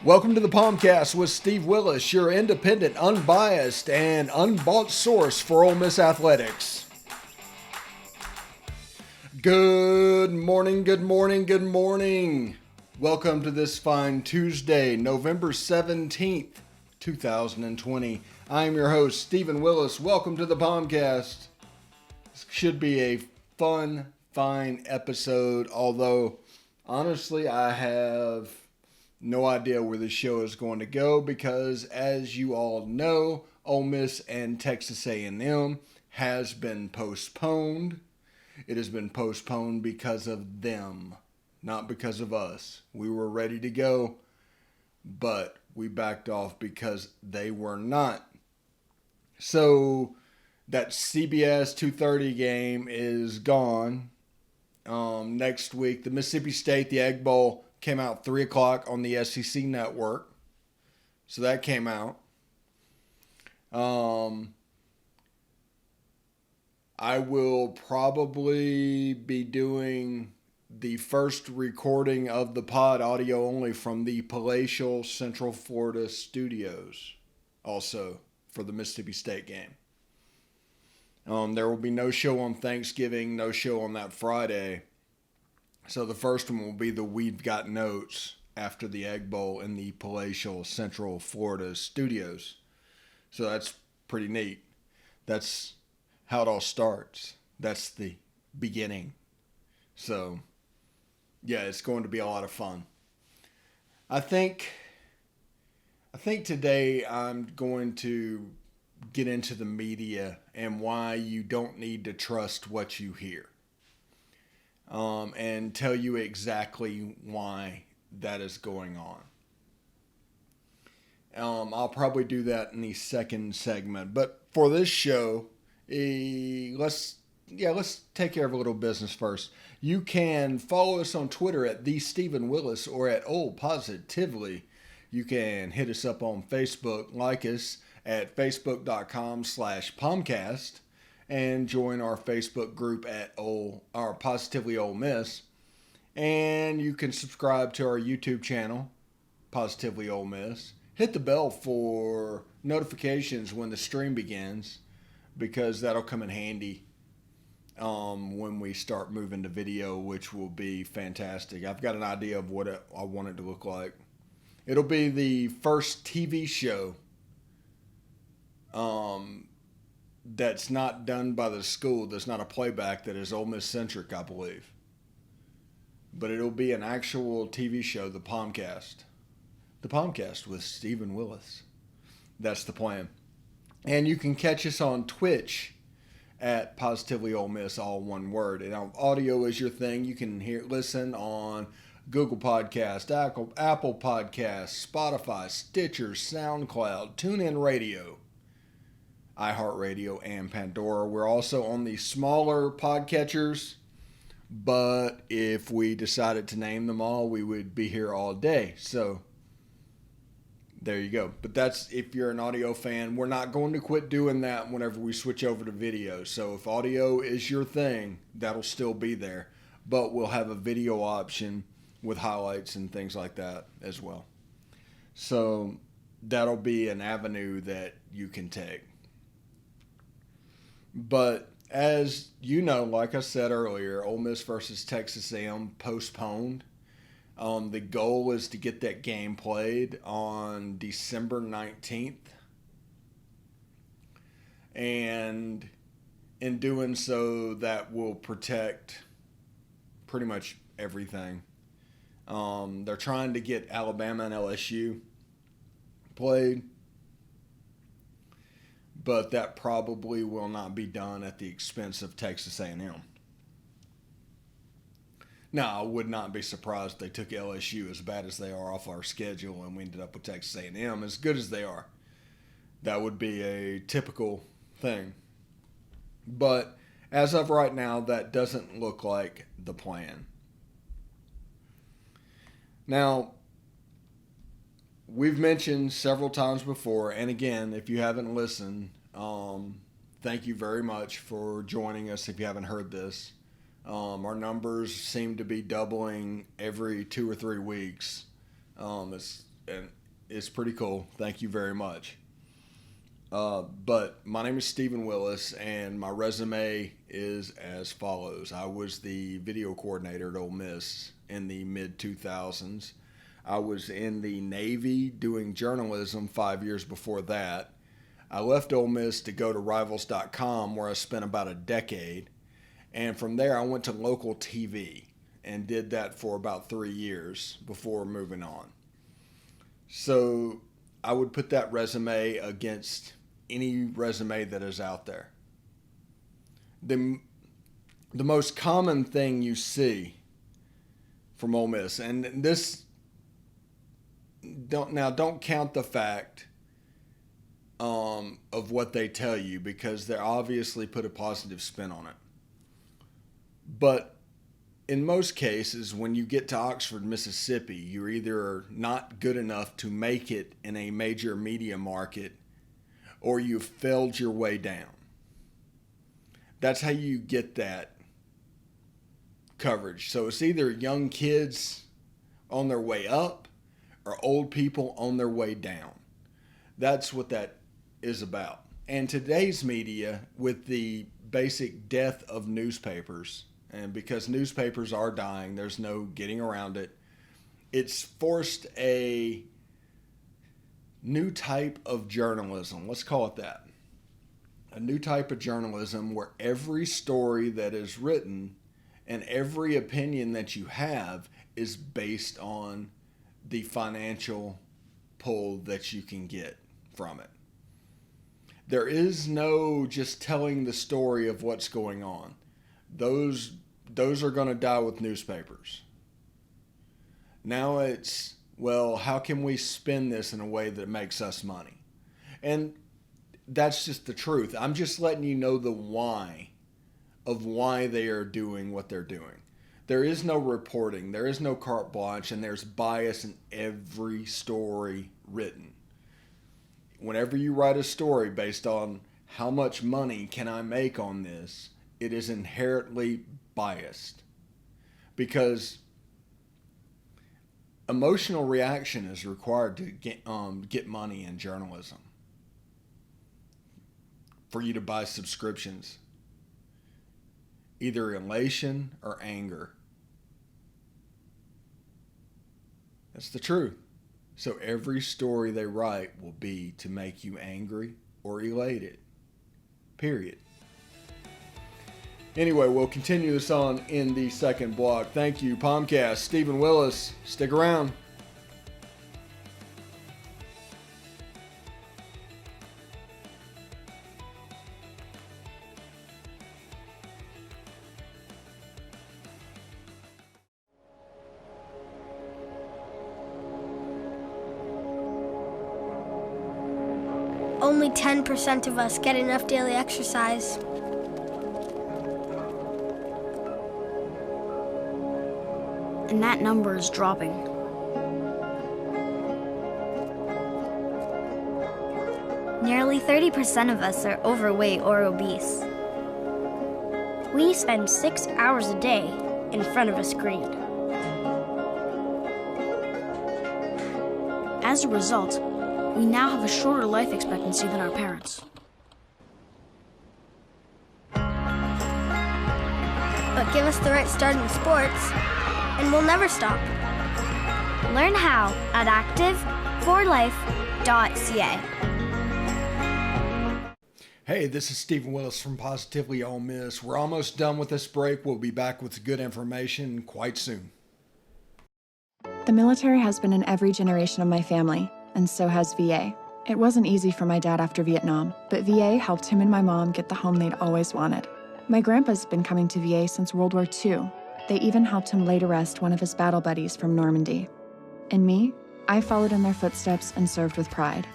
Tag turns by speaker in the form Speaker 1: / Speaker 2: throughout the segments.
Speaker 1: Welcome to the POMcast with Steve Willis, your independent, unbiased, and unbought source for Ole Miss athletics. Good morning, good morning, good morning. Welcome to this fine Tuesday, November 17th, 2020. I'm your host, Stephen Willis. Welcome to the POMcast. This should be a fun, fine episode, although honestly I have no idea where this show is going to go because, as you all know, Ole Miss and Texas A&M has been postponed. It has been postponed because of them, not because of us. We were ready to go, but we backed off because they were not. So that CBS 2:30 game is gone. Next week, the Mississippi State, the Egg Bowl, came out 3 o'clock on the SEC network. So that came out. I will probably be doing the first recording of the pod audio only from the palatial Central Florida studios, also for the Mississippi State game. There will be no show on Thanksgiving, no show on that Friday. So the first one will be the We've Got Notes after the Egg Bowl in the palatial Central Florida studios. So that's pretty neat. That's how it all starts. That's the beginning. So, yeah, it's going to be a lot of fun. I think today I'm going to get into the media and why you don't need to trust what you hear. And tell you exactly why that is going on. I'll probably do that in the second segment. But for this show, let's take care of a little business first. You can follow us on Twitter at the Stephen Willis or at Ole Positively. You can hit us up on Facebook, like us at facebook.com/POMcast. And join our Facebook group at our Positively Ole Miss. And you can subscribe to our YouTube channel, Positively Ole Miss. Hit the bell for notifications when the stream begins, because that'll come in handy when we start moving to video, which will be fantastic. I've got an idea of what I want it to look like. It'll be the first TV show that's not done by the school, that's not a playback, that is Ole Miss centric, I believe. But it'll be an actual TV show, the POMcast. The POMcast with Stephen Willis. That's the plan. And you can catch us on Twitch at Positively Ole Miss, all one word. And audio is your thing. You can listen on Google Podcast, Apple Podcasts, Spotify, Stitcher, SoundCloud, TuneIn Radio, iHeartRadio, and Pandora. We're also on the smaller podcatchers, but if we decided to name them all, we would be here all day. So there you go. But that's if you're an audio fan. We're not going to quit doing that whenever we switch over to video. So if audio is your thing, that'll still be there. But we'll have a video option with highlights and things like that as well. So that'll be an avenue that you can take. But as you know, like I said earlier, Ole Miss versus Texas A&M postponed. The goal is to get that game played on December 19th. And in doing so, that will protect pretty much everything. They're trying to get Alabama and LSU played, but that probably will not be done at the expense of Texas A&M. Now, I would not be surprised if they took LSU, as bad as they are, off our schedule and we ended up with Texas A&M as good as they are. That would be a typical thing. But as of right now, that doesn't look like the plan. Now, we've mentioned several times before, and again, if you haven't listened, thank you very much for joining us if you haven't heard this. Our numbers seem to be doubling every 2 or 3 weeks. and it's pretty cool. Thank you very much. But my name is Stephen Willis, and my resume is as follows. I was the video coordinator at Ole Miss in the mid-2000s. I was in the Navy doing journalism 5 years before that. I left Ole Miss to go to Rivals.com, where I spent about a decade. And from there, I went to local TV and did that for about 3 years before moving on. So I would put that resume against any resume that is out there. The most common thing you see from Ole Miss, and this, don't count the fact of what they tell you, because they obviously put a positive spin on it. But in most cases, when you get to Oxford, Mississippi, you're either not good enough to make it in a major media market, or you've failed your way down. That's how you get that coverage. So it's either young kids on their way up or old people on their way down. That's what that is about. And today's media, with the basic death of newspapers, and because newspapers are dying, there's no getting around it, it's forced a new type of journalism. Let's call it that. A new type of journalism where every story that is written and every opinion that you have is based on the financial pull that you can get from it. There is no just telling the story of what's going on. Those are going to die with newspapers. Now it's, well, how can we spin this in a way that makes us money? And that's just the truth. I'm just letting you know the why of why they are doing what they're doing. There is no reporting. There is no carte blanche, and there's bias in every story written. Whenever you write a story based on how much money can I make on this, it is inherently biased, because emotional reaction is required to get money in journalism. For you to buy subscriptions, either elation or anger. That's the truth. So every story they write will be to make you angry or elated. Period. Anyway, we'll continue this on in the second block. Thank you, POMcast. Stephen Willis. Stick around.
Speaker 2: Only 10% of us get enough daily exercise.
Speaker 3: And that number is dropping.
Speaker 4: Nearly 30% of us are overweight or obese.
Speaker 2: We spend 6 hours a day in front of a screen.
Speaker 3: As a result, we now have a shorter life expectancy than our parents.
Speaker 2: But give us the right start in sports, and we'll never stop.
Speaker 4: Learn how at active4life.ca.
Speaker 1: Hey, this is Stephen Willis from Positively Ole Miss. We're almost done with this break. We'll be back with good information quite soon.
Speaker 5: The military has been in every generation of my family, and so has VA. It wasn't easy for my dad after Vietnam, but VA helped him and my mom get the home they'd always wanted. My grandpa's been coming to VA since World War II. They even helped him lay to rest one of his battle buddies from Normandy. And me, I followed in their footsteps and served with pride.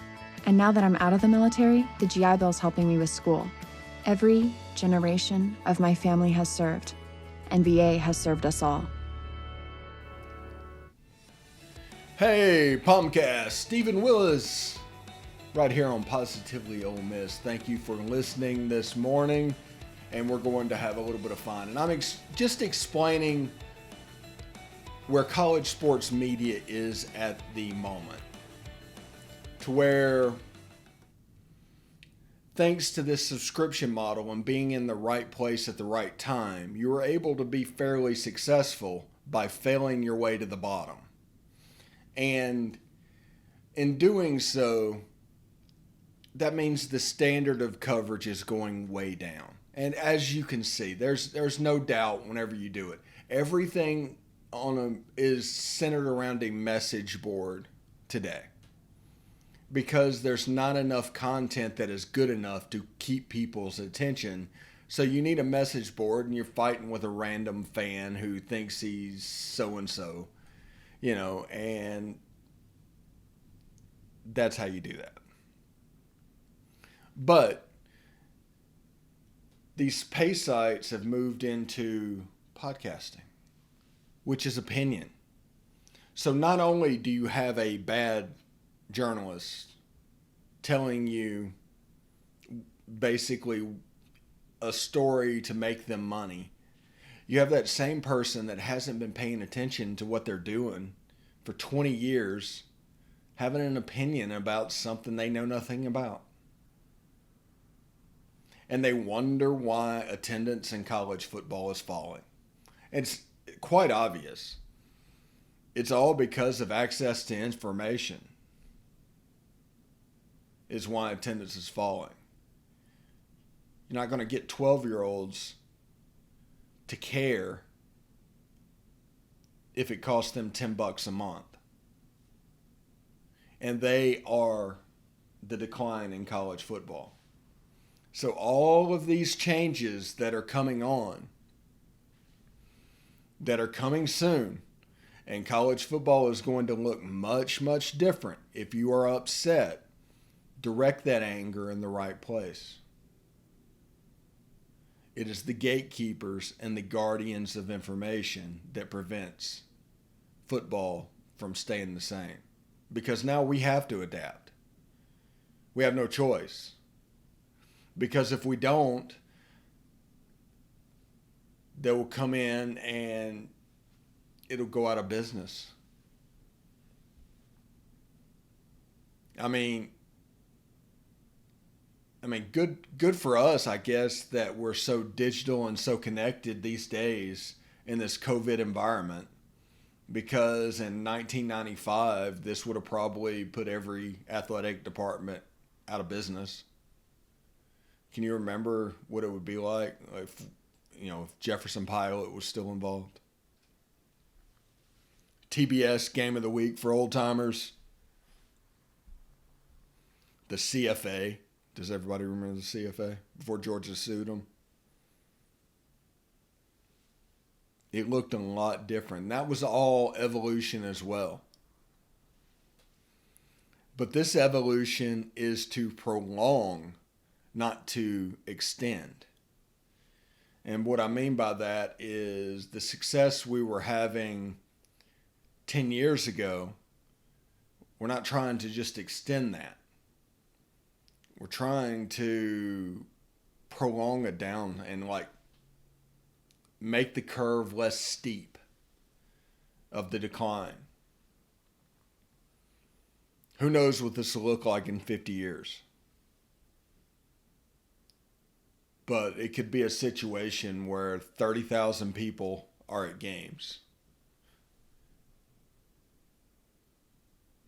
Speaker 5: And now that I'm out of the military, the GI Bill's helping me with school. Every generation of my family has served, and VA has served us all.
Speaker 1: Hey, POMcast, Stephen Willis, right here on Positively Ole Miss. Thank you for listening this morning, and we're going to have a little bit of fun. And I'm just explaining where college sports media is at the moment. to where, thanks to this subscription model and being in the right place at the right time, you were able to be fairly successful by failing your way to the bottom. And in doing so, that means the standard of coverage is going way down. And as you can see, there's no doubt whenever you do it, everything is centered around a message board today, because there's not enough content that is good enough to keep people's attention. So you need a message board, and you're fighting with a random fan who thinks he's so-and-so, and that's how you do that. But these pay sites have moved into podcasting, which is opinion. So not only do you have a bad journalist telling you basically a story to make them money, you have that same person that hasn't been paying attention to what they're doing for 20 years having an opinion about something they know nothing about. And they wonder why attendance in college football is falling. It's quite obvious. It's all because of access to information is why attendance is falling. You're not going to get 12-year-olds to care if it costs them $10 a month. And they are the decline in college football. So all of these changes that are coming on, that are coming soon, and college football is going to look much, much different. If you are upset, direct that anger in the right place. It is the gatekeepers and the guardians of information that prevents football from staying the same. Because now we have to adapt. We have no choice. Because if we don't, they will come in and it'll go out of business. I mean, good for us, I guess, that we're so digital and so connected these days in this COVID environment. Because in 1995, this would have probably put every athletic department out of business. Can you remember what it would be like if Jefferson Pilot was still involved? TBS Game of the Week for old timers. The CFA. Does everybody remember the CFA? Before Georgia sued them. It looked a lot different. That was all evolution as well. But this evolution is to prolong, not to extend. And what I mean by that is the success we were having 10 years ago, we're not trying to just extend that. We're trying to prolong it down and make the curve less steep of the decline. Who knows what this will look like in 50 years? But it could be a situation where 30,000 people are at games.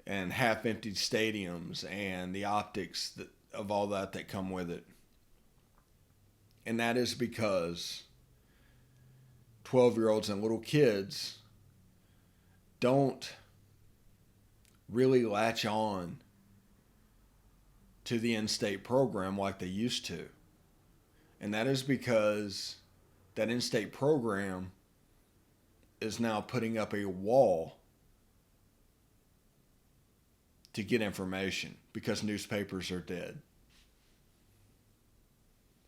Speaker 1: And half-empty stadiums and the optics of all that come with it. And that is because 12-year-olds and little kids don't really latch on to the in-state program like they used to. And that is because that in-state program is now putting up a wall to get information because newspapers are dead.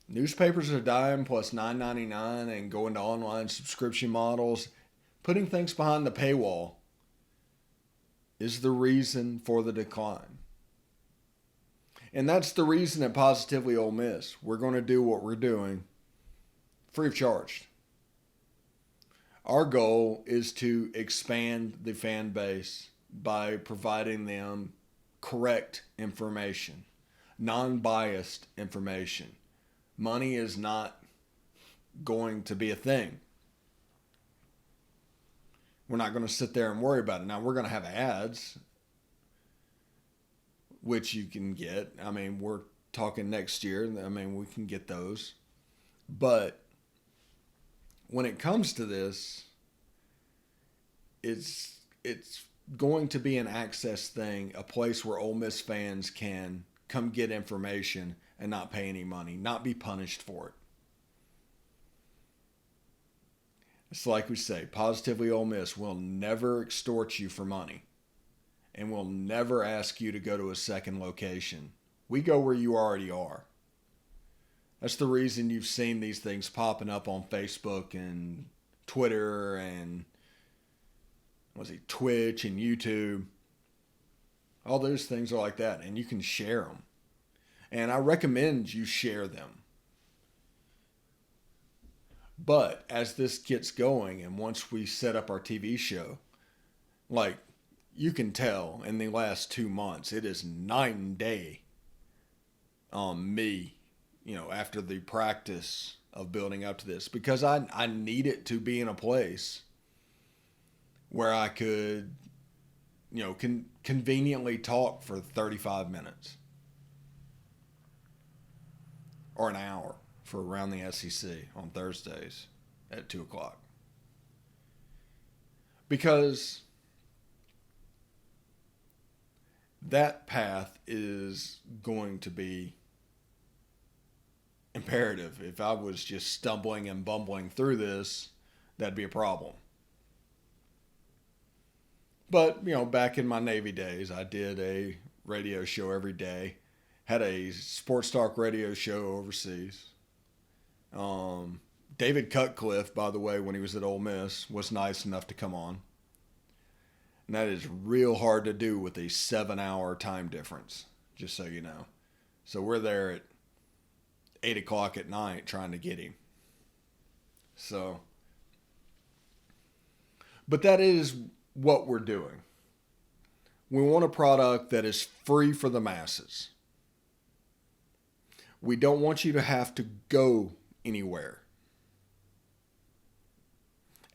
Speaker 1: Newspapers are dying, plus $9.99 and going to online subscription models. Putting things behind the paywall is the reason for the decline. And that's the reason at Positively Ole Miss, we're going to do what we're doing free of charge. Our goal is to expand the fan base by providing them correct information, non-biased information. Money is not going to be a thing. We're not going to sit there and worry about it. Now, we're going to have ads, which you can get. I mean, we're talking next year. I mean, we can get those. But when it comes to this, it's going to be an access thing, a place where Ole Miss fans can come get information and not pay any money, not be punished for it. It's like we say, Positively Ole Miss will never extort you for money and will never ask you to go to a second location. We go where you already are. That's the reason you've seen these things popping up on Facebook and Twitter and Twitch and YouTube. All those things are like that, and you can share them. And I recommend you share them. But as this gets going, and once we set up our TV show, like you can tell in the last 2 months, it is night and day on me, after the practice of building up to this, because I need it to be in a place where I could, conveniently talk for 35 minutes or an hour for Around the SEC on Thursdays at 2 o'clock. Because that path is going to be imperative. If I was just stumbling and bumbling through this, that'd be a problem. But, back in my Navy days, I did a radio show every day. Had a sports talk radio show overseas. David Cutcliffe, by the way, when he was at Ole Miss, was nice enough to come on. And that is real hard to do with a 7-hour time difference, just so you know. So we're there at 8 o'clock at night trying to get him. But that is what we're doing. We want a product that is free for the masses. We don't want you to have to go anywhere.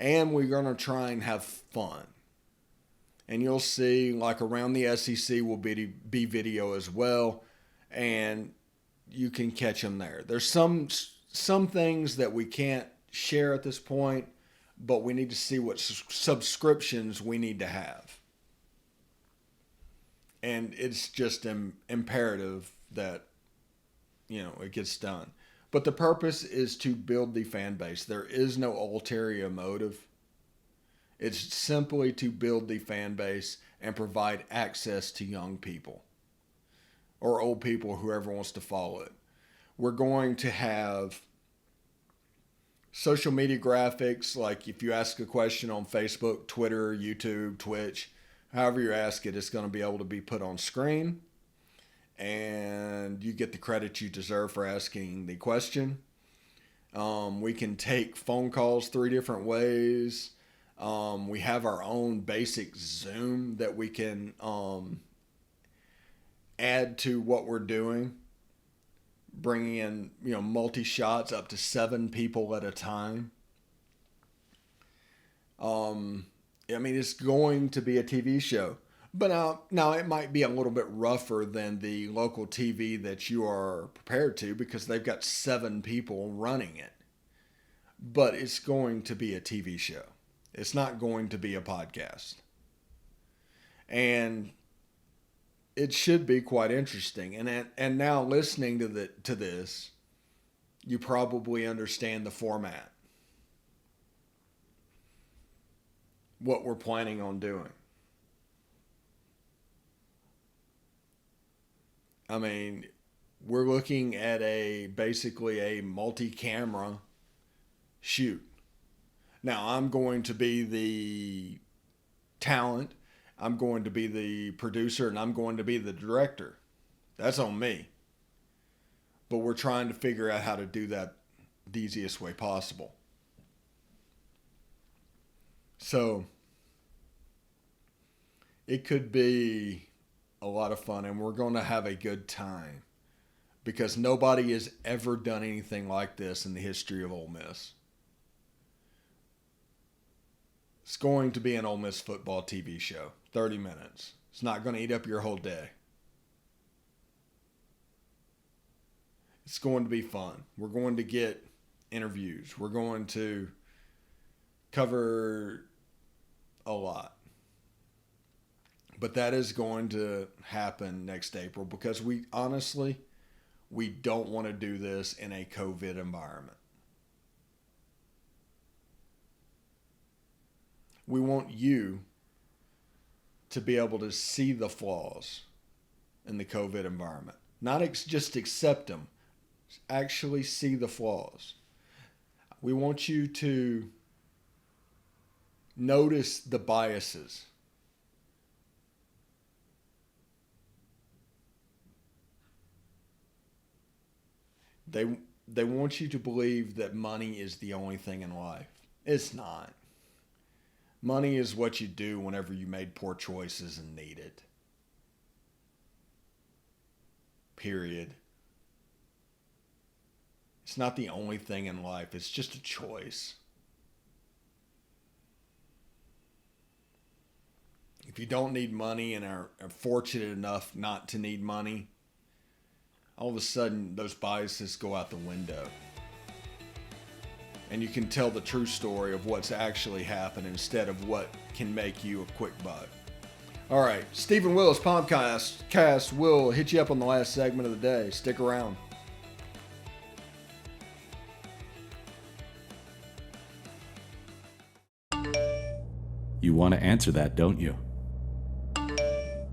Speaker 1: And we're going to try and have fun. And you'll see, like Around the SEC will be video as well. And you can catch them there. There's some things that we can't share at this point, but we need to see what subscriptions we need to have. And it's just imperative that, it gets done. But the purpose is to build the fan base. There is no ulterior motive. It's simply to build the fan base and provide access to young people or old people, whoever wants to follow it. We're going to have social media graphics, like if you ask a question on Facebook, Twitter, YouTube, Twitch, however you ask it, it's going to be able to be put on screen. And you get the credit you deserve for asking the question. We can take phone calls 3 different ways. We have our own basic Zoom that we can add to what we're doing. Bringing in, multi-shots up to 7 people at a time. It's going to be a TV show. But now it might be a little bit rougher than the local TV that you are prepared to, because they've got 7 people running it. But it's going to be a TV show. It's not going to be a podcast. And it should be quite interesting. And now listening to this, you probably understand the format. What we're planning on doing. We're looking at basically a multi-camera shoot. Now, I'm going to be the talent, I'm going to be the producer, and I'm going to be the director. That's on me. But we're trying to figure out how to do that the easiest way possible. So, it could be a lot of fun, and we're going to have a good time because nobody has ever done anything like this in the history of Ole Miss. It's going to be an Ole Miss football TV show, 30 minutes. It's not going to eat up your whole day. It's going to be fun. We're going to get interviews. We're going to cover a lot. But that is going to happen next April because we don't want to do this in a COVID environment. We want you to be able to see the flaws in the COVID environment. Not just accept them. Actually see the flaws. We want you to notice the biases. They want you to believe that money is the only thing in life. It's not. Money is what you do whenever you made poor choices and need it. Period. It's not the only thing in life. It's just a choice. If you don't need money and are fortunate enough not to need money, all of a sudden those biases go out the window. And you can tell the true story of what's actually happened instead of what can make you a quick buck. All right, Stephen Willis, POMcast will hit you up on the last segment of the day. Stick around.
Speaker 6: You want to answer that, don't you?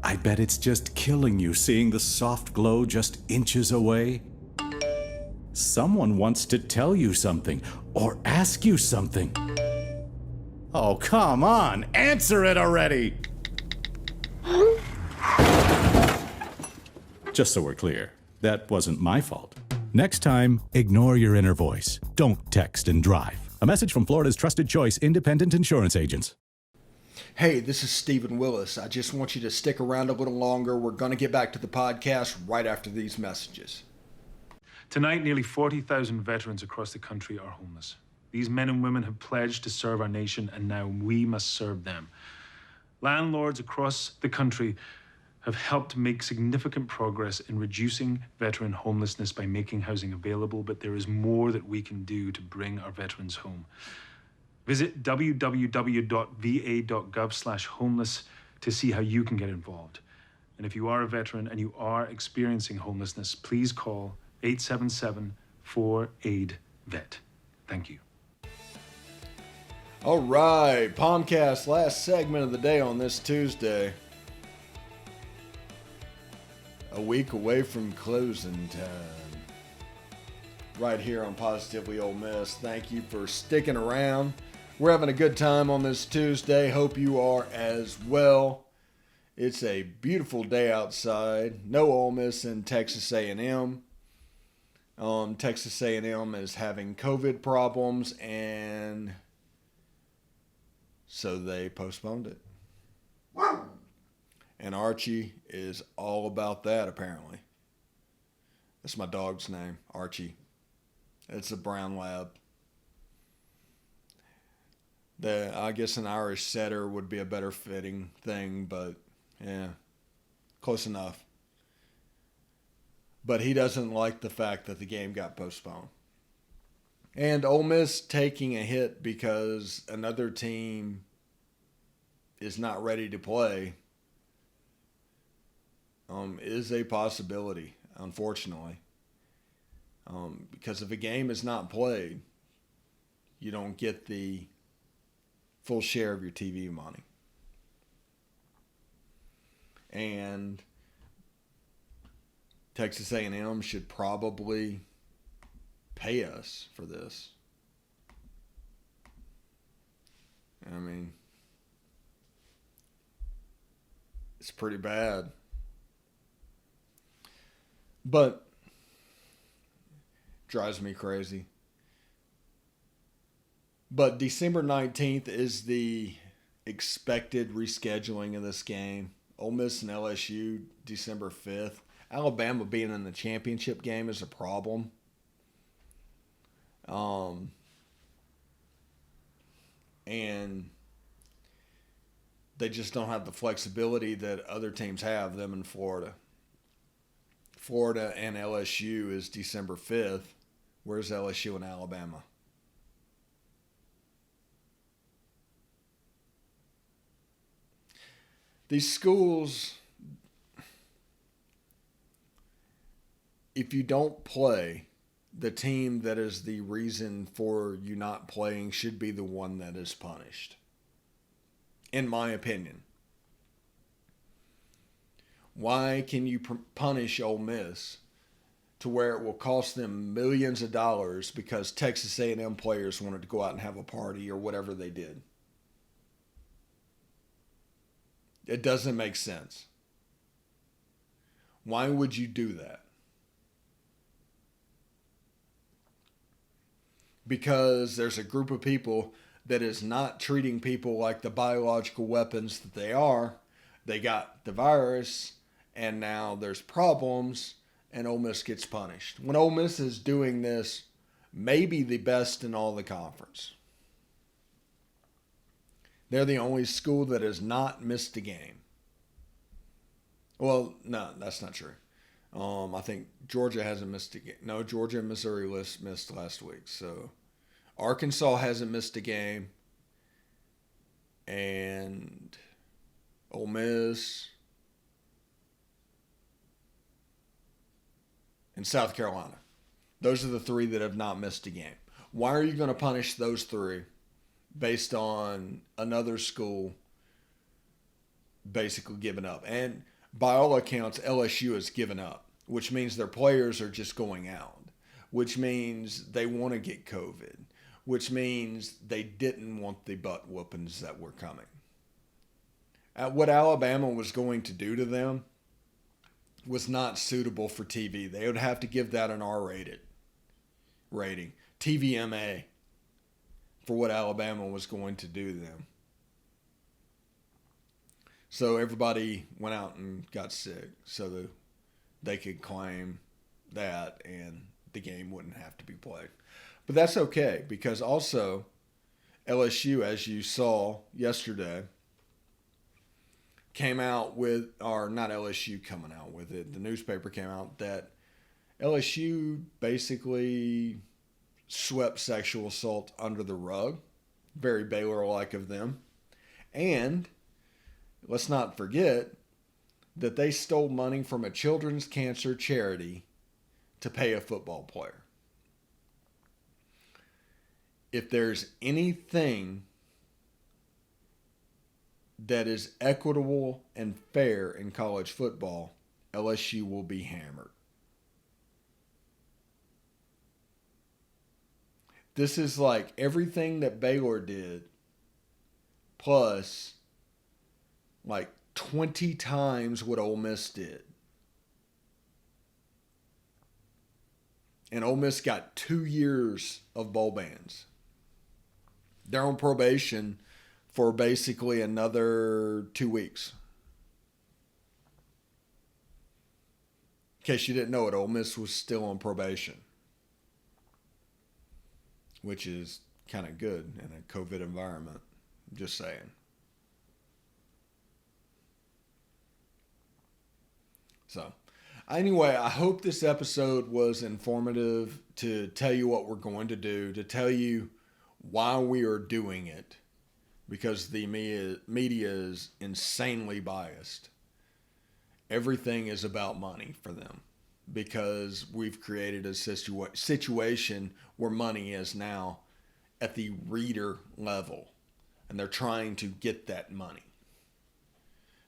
Speaker 6: I bet it's just killing you seeing the soft glow just inches away. Someone wants to tell you something or ask you something. Oh, come on, answer it already! Just so we're clear, that wasn't my fault. Next time, ignore your inner voice. Don't text and drive. A message from Florida's trusted choice independent insurance agents.
Speaker 1: Hey, this is Stephen Willis. I just want you to stick around a little longer. We're going to get back to the podcast right after these messages.
Speaker 7: Tonight, nearly 40,000 veterans across the country are homeless. These men and women have pledged to serve our nation, and now we must serve them. Landlords across the country have helped make significant progress in reducing veteran homelessness by making housing available, but there is more that we can do to bring our veterans home. Visit www.va.gov/homeless to see how you can get involved. And if you are a veteran and you are experiencing homelessness, please call 877-4AID-VET. Thank you.
Speaker 1: All right, POMcast, last segment of the day on this Tuesday. A week away from closing time. Right here on Positively Ole Miss. Thank you for sticking around. We're having a good time on this Tuesday. Hope you are as well. It's a beautiful day outside. No Ole Miss in Texas A&M. Texas A&M is having COVID problems, and so they postponed it. And Archie is all about that, apparently. That's my dog's name, Archie. It's a brown lab. I guess an Irish setter would be a better fitting thing, but yeah, close enough. But he doesn't like the fact that the game got postponed. And Ole Miss taking a hit because another team is not ready to play is a possibility, unfortunately. Because if a game is not played, you don't get the full share of your TV money. And Texas A&M should probably pay us for this. I mean, it's pretty bad. But drives me crazy. But December 19th is the expected rescheduling of this game. Ole Miss and LSU, December 5th. Alabama being in the championship game is a problem. And they just don't have the flexibility that other teams have, them in Florida. Florida and LSU is December 5th. Where's LSU and Alabama? These schools, if you don't play, the team that is the reason for you not playing should be the one that is punished, in my opinion. Why can you punish Ole Miss to where it will cost them millions of dollars because Texas A&M players wanted to go out and have a party or whatever they did? It doesn't make sense. Why would you do that? Because there's a group of people that is not treating people like the biological weapons that they are. They got the virus, and now there's problems, and Ole Miss gets punished. When Ole Miss is doing this, maybe the best in all the conference. They're the only school that has not missed a game. Well, no, that's not true. I think Georgia hasn't missed a game. No, Georgia and Missouri missed last week. So Arkansas hasn't missed a game. And Ole Miss and South Carolina. Those are the three that have not missed a game. Why are you going to punish those three based on another school basically giving up? And by all accounts, LSU has given up, which means their players are just going out, which means they want to get COVID, which means they didn't want the butt whoopings that were coming. What Alabama was going to do to them was not suitable for TV. They would have to give that an R-rated rating, TVMA, for what Alabama was going to do to them. So everybody went out and got sick so that they could claim that and the game wouldn't have to be played. But that's okay, because also LSU, as you saw yesterday, came out with, or not LSU coming out with it, the newspaper came out that LSU basically swept sexual assault under the rug. Very Baylor-like of them. And let's not forget that they stole money from a children's cancer charity to pay a football player. If there's anything that is equitable and fair in college football, LSU will be hammered. This is like everything that Baylor did, plus like 20 times what Ole Miss did. And Ole Miss got 2 years of bowl bans. They're on probation for basically another 2 weeks. In case you didn't know it, Ole Miss was still on probation, which is kind of good in a COVID environment. I'm just saying. So, anyway, I hope this episode was informative to tell you what we're going to do, to tell you why we are doing it, because the media is insanely biased. Everything is about money for them, because we've created a situation where money is now at the reader level, and they're trying to get that money.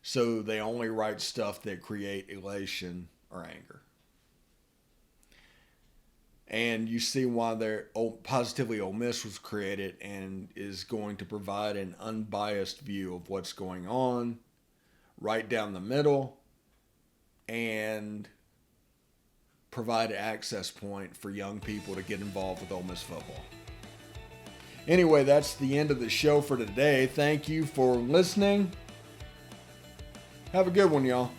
Speaker 1: So they only write stuff that create elation or anger. And you see why Positively Ole Miss was created and is going to provide an unbiased view of what's going on, right down the middle, and provide an access point for young people to get involved with Ole Miss football. Anyway, that's the end of the show for today. Thank you for listening. Have a good one, y'all.